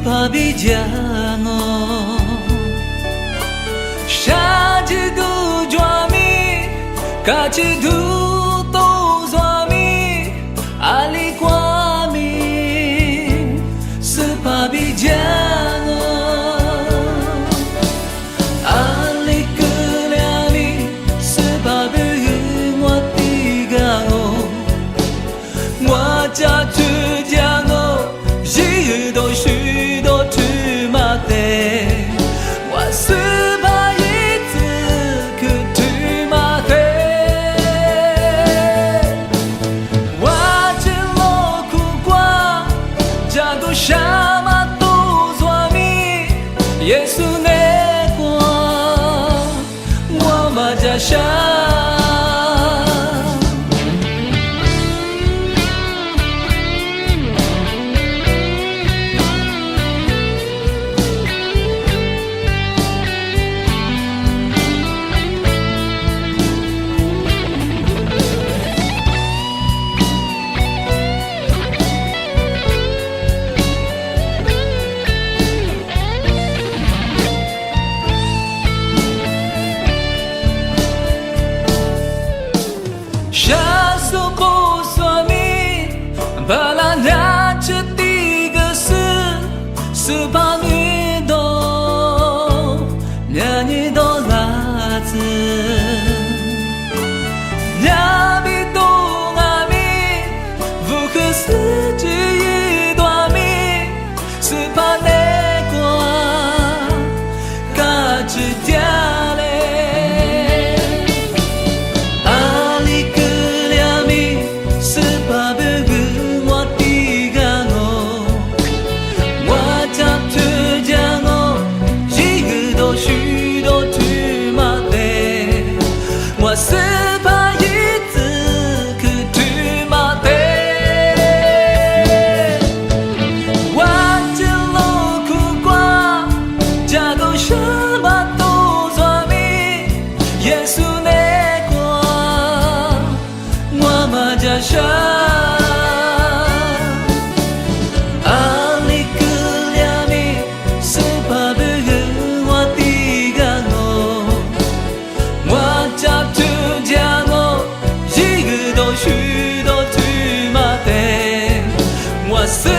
pavigiano Shaji du juami Kachi du to zuami Ali kwami Sepavigiano Ali kuliami Sepavigiano Watigano Wajajudiano许多许多去马的，我是把一次可去马的，我只落苦瓜，加个什么都做米，耶稣那过，我嘛家乡。Shasu po suami balanya tiga sepami do nyanyi do lazi nyami do ngami vuke seji do ami sepane kwa kaji diale我是把一次可去马的，我只落苦瓜，加个什么都做米，耶稣那过，我嘛家乡。许多去马的，我是。